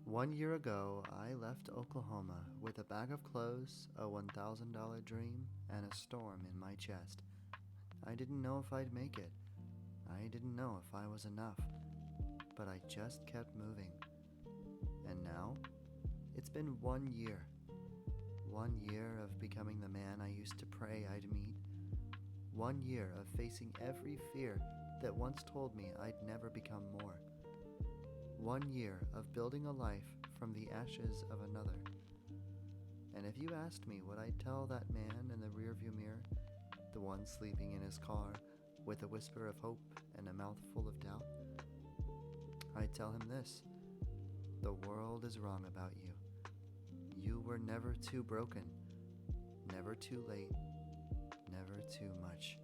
1 year ago, I left Oklahoma with a bag of clothes, a $1,000 dream, and a storm in my chest. I didn't know if I'd make it. I didn't know if I was enough. But I just kept moving. And now, it's been 1 year. 1 year of becoming the man I used to pray I'd meet. 1 year of facing every fear that once told me I'd never become more. 1 year of building a life from the ashes of another. And if you asked me what I'd tell that man in the rearview mirror, the one sleeping in his car with a whisper of hope and a mouthful of doubt, I'd tell him this: the world is wrong about you. You were never too broken, never too late, never too much.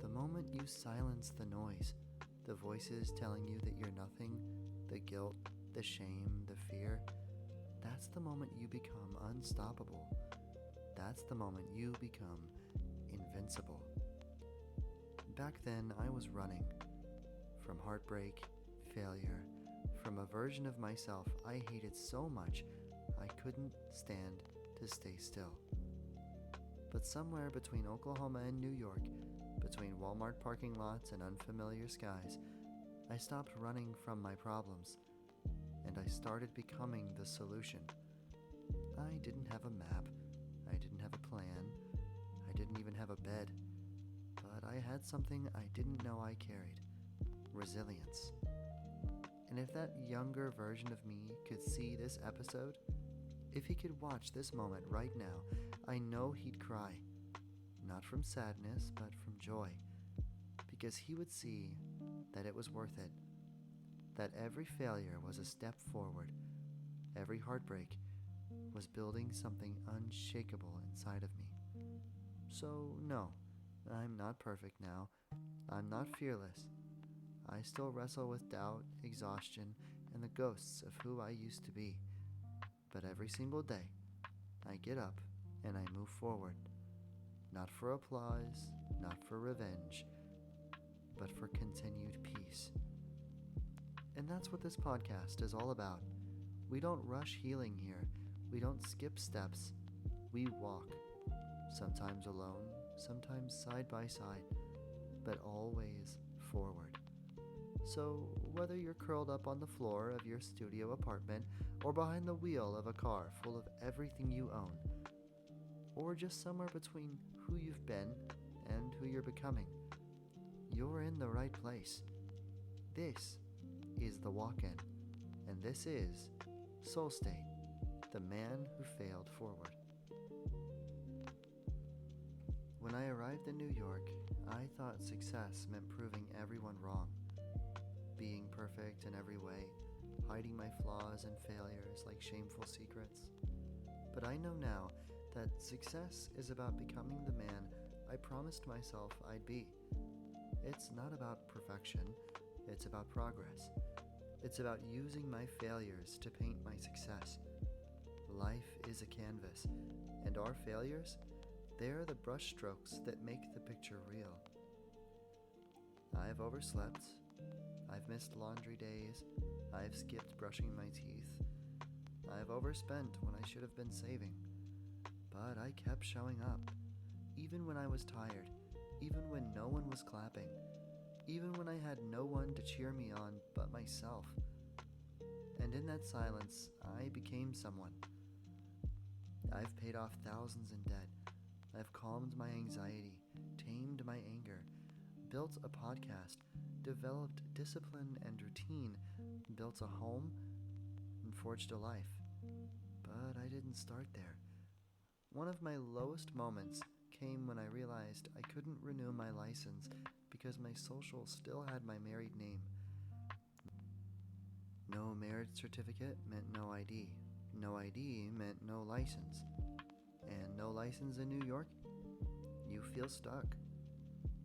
The moment you silence the noise, the voices telling you that you're nothing, the guilt, the shame, the fear, that's the moment you become unstoppable. That's the moment you become invincible. Back then, I was running from heartbreak, failure, from a version of myself I hated so much I couldn't stand to stay still. But somewhere between Oklahoma and New York, between Walmart parking lots and unfamiliar skies, I stopped running from my problems, and I started becoming the solution. I didn't have a map, I didn't have a plan, I didn't even have a bed, but I had something I didn't know I carried: resilience. And if that younger version of me could see this episode, if he could watch this moment right now, I know he'd cry. Not from sadness, but from joy. Because he would see that it was worth it. That every failure was a step forward. Every heartbreak was building something unshakable inside of me. So, no, I'm not perfect now. I'm not fearless. I still wrestle with doubt, exhaustion, and the ghosts of who I used to be. But every single day, I get up and I move forward. Not for applause, not for revenge, but for continued peace. And that's what this podcast is all about. We don't rush healing here. We don't skip steps. We walk. Sometimes alone, sometimes side by side, but always forward. So, whether you're curled up on the floor of your studio apartment or behind the wheel of a car full of everything you own, or just somewhere between who you've been and who you're becoming, you're in the right place. This is The Walk-In, and this is Soul State, the man who failed forward. When I arrived in New York, I thought success meant proving everyone wrong, being perfect in every way, hiding my flaws and failures like shameful secrets. But I know now that success is about becoming the man I promised myself I'd be. It's not about perfection, it's about progress. It's about using my failures to paint my success. Life is a canvas, and our failures, they're the brushstrokes that make the picture real. I've overslept, I've missed laundry days, I've skipped brushing my teeth, I've overspent when I should have been saving. But I kept showing up, even when I was tired, even when no one was clapping, even when I had no one to cheer me on but myself. And in that silence, I became someone. I've paid off thousands in debt. I've calmed my anxiety, tamed my anger, built a podcast, developed discipline and routine, built a home, and forged a life. But I didn't start there. One of my lowest moments came when I realized I couldn't renew my license because my social still had my married name. No marriage certificate meant no ID. No ID meant no license. And no license in New York? You feel stuck.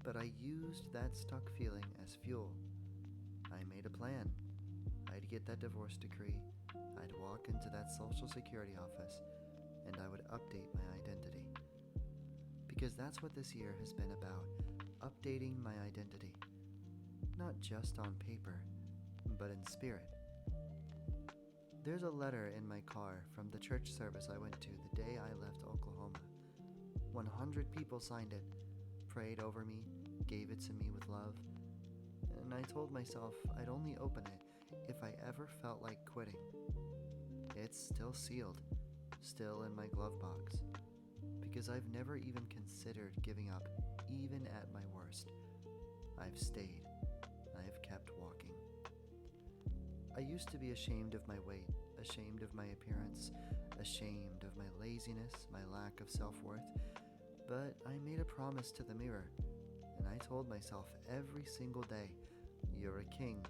But I used that stuck feeling as fuel. I made a plan. I'd get that divorce decree. I'd walk into that Social Security office, and I would update my identity. Because that's what this year has been about, updating my identity. Not just on paper, but in spirit. There's a letter in my car from the church service I went to the day I left Oklahoma. 100 people signed it, prayed over me, gave it to me with love, and I told myself I'd only open it if I ever felt like quitting. It's still sealed, still in my glove box, because I've never even considered giving up, even at my worst. I've stayed. I've kept walking. I used to be ashamed of my weight, ashamed of my appearance, ashamed of my laziness, my lack of self-worth, but I made a promise to the mirror, and I told myself every single day, you're a king,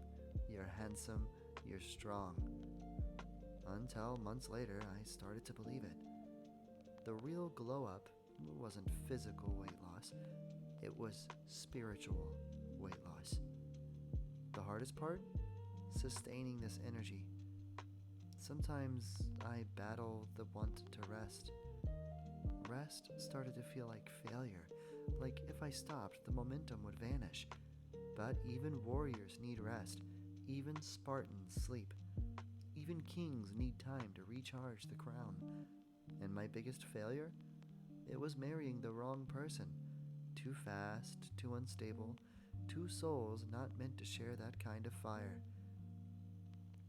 you're handsome, you're strong. Until months later, I started to believe it. The real glow-up wasn't physical weight loss, it was spiritual weight loss. The hardest part? Sustaining this energy. Sometimes I battle the want to rest. Rest started to feel like failure, like if I stopped, the momentum would vanish. But even warriors need rest, even Spartans sleep. Even kings need time to recharge the crown. And my biggest failure? It was marrying the wrong person. Too fast, too unstable, two souls not meant to share that kind of fire.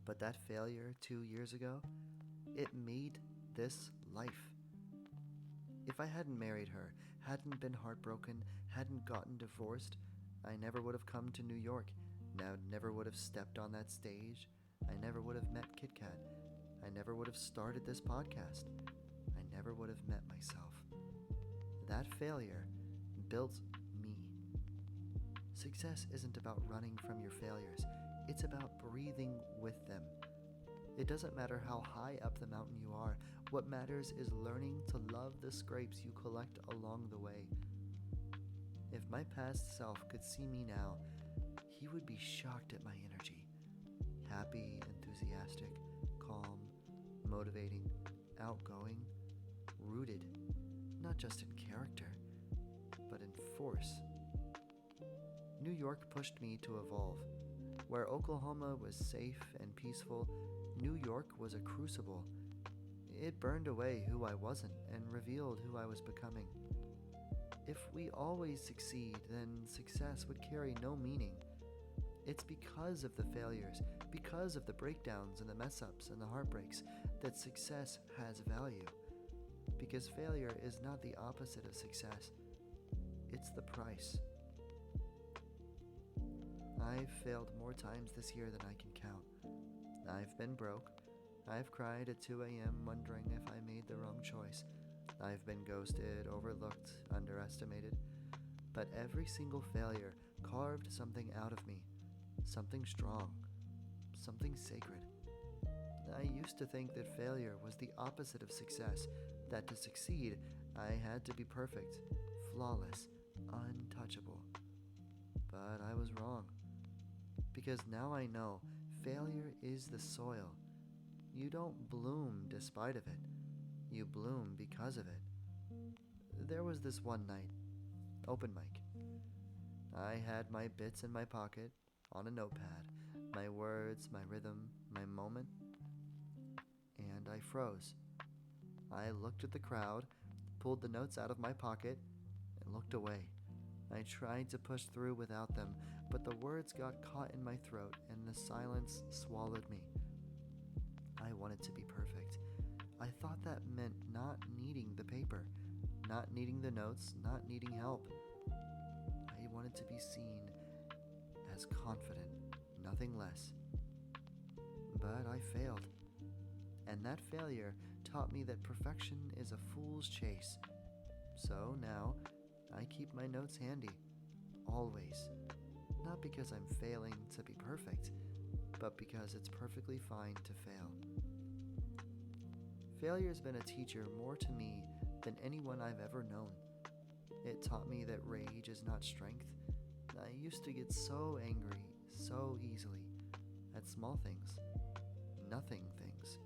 But that failure 2 years ago, it made this life. If I hadn't married her, hadn't been heartbroken, hadn't gotten divorced, I never would have come to New York, never would have stepped on that stage, I never would have met Kit Kat, I never would have started this podcast, I never would have met myself. That failure built me. Success isn't about running from your failures, it's about breathing with them. It doesn't matter how high up the mountain you are, what matters is learning to love the scrapes you collect along the way. If my past self could see me now, he would be shocked at my energy. Happy, enthusiastic, calm, motivating, outgoing, rooted, not just in character, but in force. New York pushed me to evolve. Where Oklahoma was safe and peaceful, New York was a crucible. It burned away who I wasn't and revealed who I was becoming. If we always succeed, then success would carry no meaning. It's because of the failures, because of the breakdowns and the mess-ups and the heartbreaks, that success has value. Because failure is not the opposite of success. It's the price. I've failed more times this year than I can count. I've been broke. I've cried at 2 a.m. wondering if I made the wrong choice. I've been ghosted, overlooked, underestimated. But every single failure carved something out of me. Something strong. Something sacred. I used to think that failure was the opposite of success, that to succeed, I had to be perfect, flawless, untouchable. But I was wrong. Because now I know failure is the soil. You don't bloom despite of it. You bloom because of it. There was this one night, open mic. I had my bits in my pocket, on a notepad, my words, my rhythm, my moment, and I froze. I looked at the crowd, pulled the notes out of my pocket, and looked away. I tried to push through without them, but the words got caught in my throat and the silence swallowed me. I wanted to be perfect. I thought that meant not needing the paper, not needing the notes, not needing help. I wanted to be seen as confident, nothing less. But I failed. And that failure taught me that perfection is a fool's chase. So now, I keep my notes handy, always. Not because I'm failing to be perfect, but because it's perfectly fine to fail. Failure's been a teacher more to me than anyone I've ever known. It taught me that rage is not strength. I used to get so angry so easily at small things, nothing things.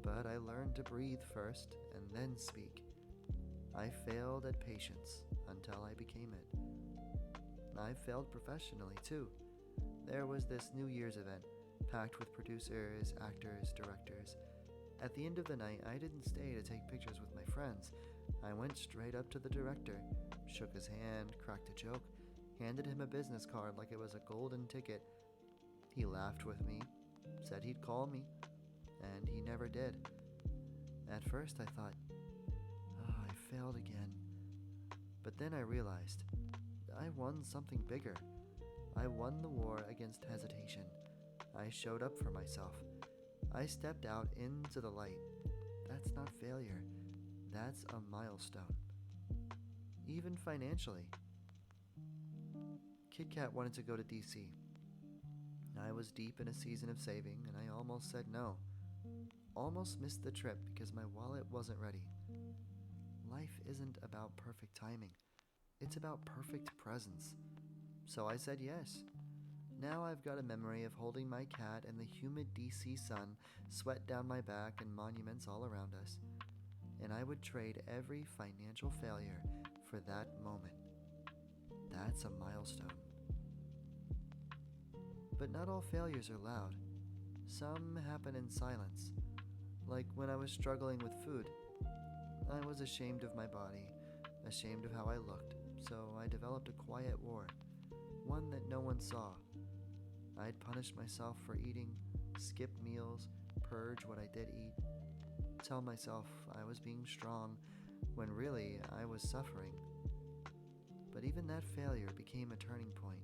But I learned to breathe first and then speak. I failed at patience until I became it. I failed professionally too. There was this New Year's event, packed with producers, actors, directors. At the end of the night, I didn't stay to take pictures with my friends. I went straight up to the director, shook his hand, cracked a joke, handed him a business card like it was a golden ticket. He laughed with me, said he'd call me, and he never did. At first I thought, I failed again. But then I realized I won something bigger. I won the war against hesitation. I showed up for myself. I stepped out into the light. That's not failure. That's a milestone. Even financially. Kit Kat wanted to go to DC. I was deep in a season of saving, and I almost said no. Almost missed the trip because my wallet wasn't ready. Life isn't about perfect timing. It's about perfect presence. So I said yes. Now I've got a memory of holding my cat in the humid DC sun, sweat down my back, and monuments all around us. And I would trade every financial failure for that moment. That's a milestone. But not all failures are loud. Some happen in silence. Like when I was struggling with food. I was ashamed of my body, ashamed of how I looked, so I developed a quiet war, one that no one saw. I'd punish myself for eating, skip meals, purge what I did eat, tell myself I was being strong when really I was suffering. But even that failure became a turning point.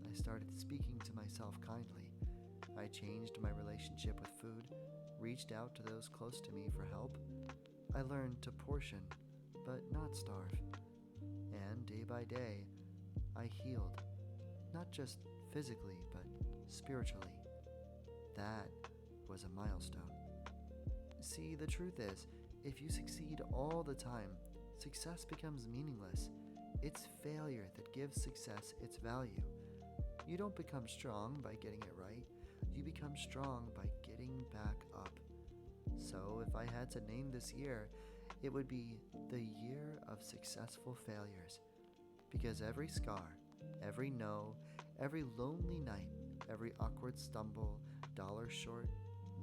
I started speaking to myself kindly. I changed my relationship with food, reached out to those close to me for help. I learned to portion, but not starve. And day by day, I healed, not just physically, but spiritually. That was a milestone. See, the truth is, if you succeed all the time, success becomes meaningless. It's failure that gives success its value. You don't become strong by getting it right. You become strong by getting back up. So if I had to name this year, it would be the year of successful failures. Because every scar, every no, every lonely night, every awkward stumble, dollar short,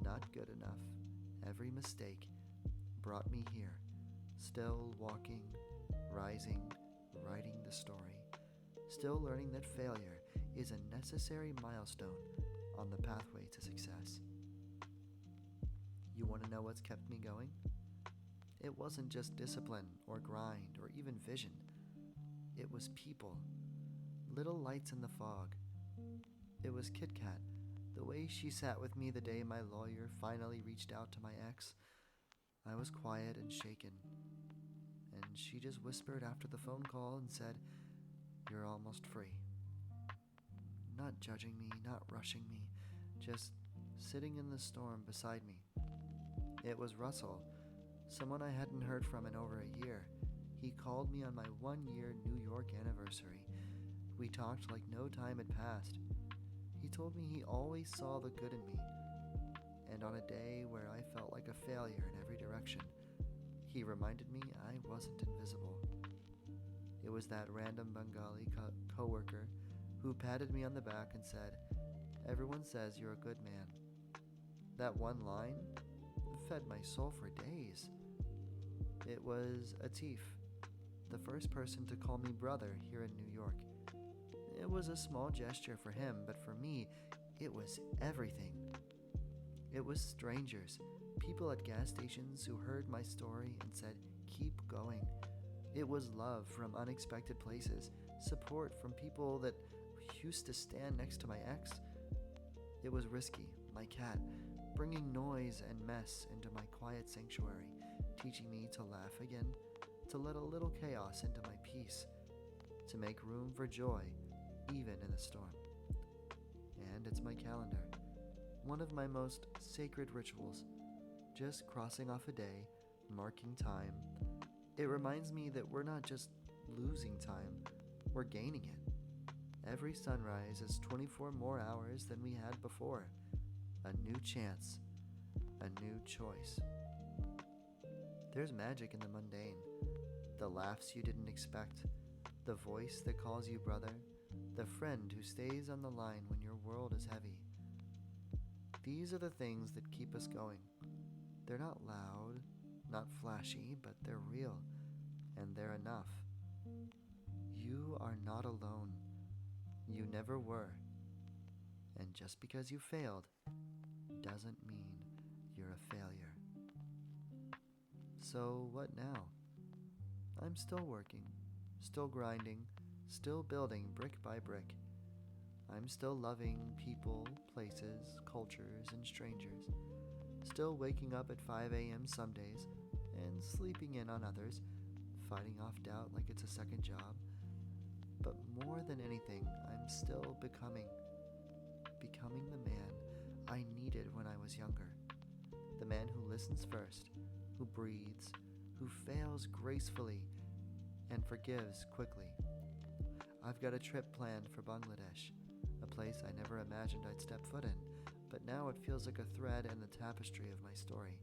not good enough, every mistake brought me here, still walking, rising, writing the story, still learning that failure is a necessary milestone on the pathway to success. You want to know what's kept me going? It wasn't just discipline or grind or even vision. It was people, little lights in the fog. It was Kit Kat, the way she sat with me the day my lawyer finally reached out to my ex. I was quiet and shaken, and she just whispered after the phone call and said, "You're almost free." Not judging me, not rushing me, just sitting in the storm beside me. It was Russell, someone I hadn't heard from in over a year. He called me on my 1-year New York anniversary. We talked like no time had passed. He told me he always saw the good in me. And on a day where I felt like a failure in every direction, he reminded me I wasn't invisible. It was that random Bengali co-worker who patted me on the back and said, "Everyone says you're a good man." That one line fed my soul for days. It was Atif, the first person to call me brother here in New York. It was a small gesture for him, but for me, it was everything. It was strangers, people at gas stations who heard my story and said, "Keep going." It was love from unexpected places, support from people that used to stand next to my ex. It was Risky, my cat, bringing noise and mess into my quiet sanctuary, teaching me to laugh again, to let a little chaos into my peace, to make room for joy, even in a storm. And it's my calendar, one of my most sacred rituals, just crossing off a day, marking time. It reminds me that we're not just losing time, we're gaining it. Every sunrise is 24 more hours than we had before. A new chance, a new choice. There's magic in the mundane, the laughs you didn't expect, the voice that calls you brother, the friend who stays on the line when your world is heavy. These are the things that keep us going. They're not loud, not flashy, but they're real, and they're enough. You are not alone. You never were. And just because you failed doesn't mean you're a failure. So what now? I'm still working, still grinding, still building brick by brick. I'm still loving people, places, cultures, and strangers. Still waking up at 5 a.m. some days and sleeping in on others, fighting off doubt like it's a second job. But more than anything, I'm still becoming the man I needed when I was younger. The man who listens first, who breathes, who fails gracefully, and forgives quickly. I've got a trip planned for Bangladesh, a place I never imagined I'd step foot in, but now it feels like a thread in the tapestry of my story.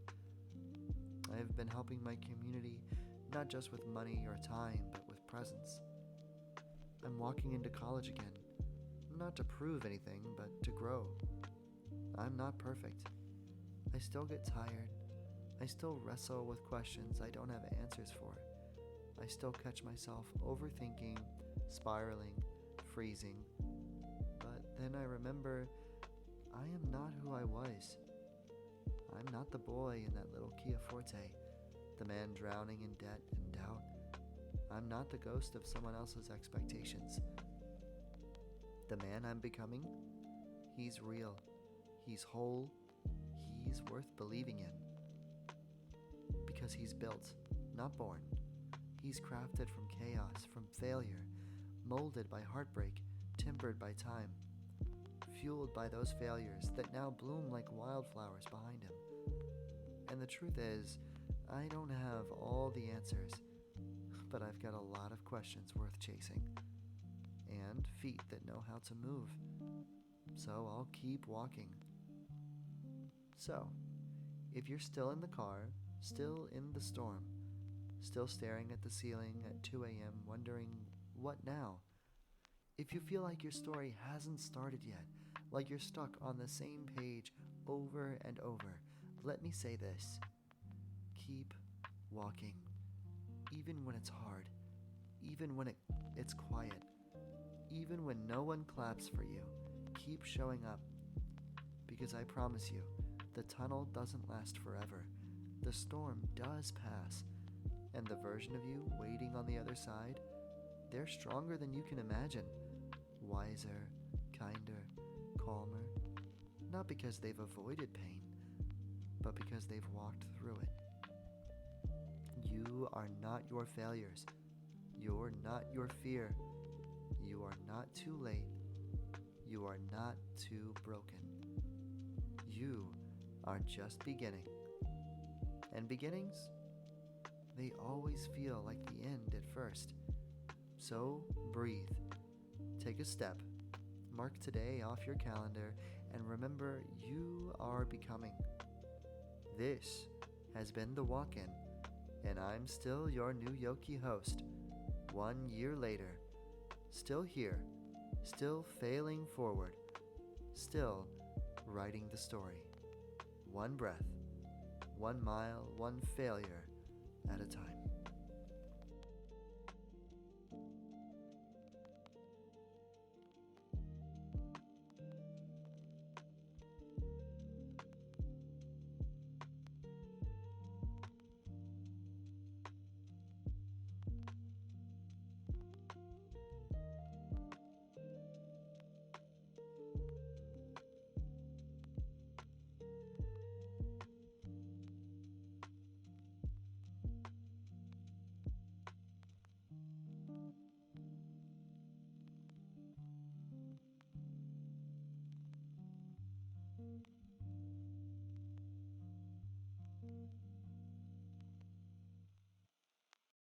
I have been helping my community not just with money or time, but with presence. I'm walking into college again, not to prove anything, but to grow. I'm not perfect. I still get tired. I still wrestle with questions I don't have answers for. I still catch myself overthinking, spiraling, freezing. But then I remember I am not who I was. I'm not the boy in that little Kia Forte, the man drowning in debt and doubt. I'm not the ghost of someone else's expectations. The man I'm becoming, he's real, he's whole, he's worth believing in. Because he's built, not born. He's crafted from chaos, from failure, molded by heartbreak, tempered by time, fueled by those failures that now bloom like wildflowers behind him. And the truth is, I don't have all the answers, but I've got a lot of questions worth chasing, and feet that know how to move. So I'll keep walking. So, if you're still in the car, still in the storm, still staring at the ceiling at 2 a.m. wondering, what now? If you feel like your story hasn't started yet, like you're stuck on the same page over and over, let me say this. Keep walking. Even when it's hard. Even when it's quiet. Even when no one claps for you. Keep showing up. Because I promise you, the tunnel doesn't last forever. The storm does pass. And the version of you waiting on the other side, they're stronger than you can imagine. Wiser, kinder, calmer. Not because they've avoided pain, but because they've walked through it. You are not your failures. You're not your fear. You are not too late. You are not too broken. You are just beginning. And beginnings, they always feel like the end at first. So breathe. Take a step. Mark today off your calendar and remember you are becoming. This has been The Walk-In, and I'm still your new Yoki host. 1 year later, still here, still failing forward, still writing the story. One breath, 1 mile, 1 failure at a time.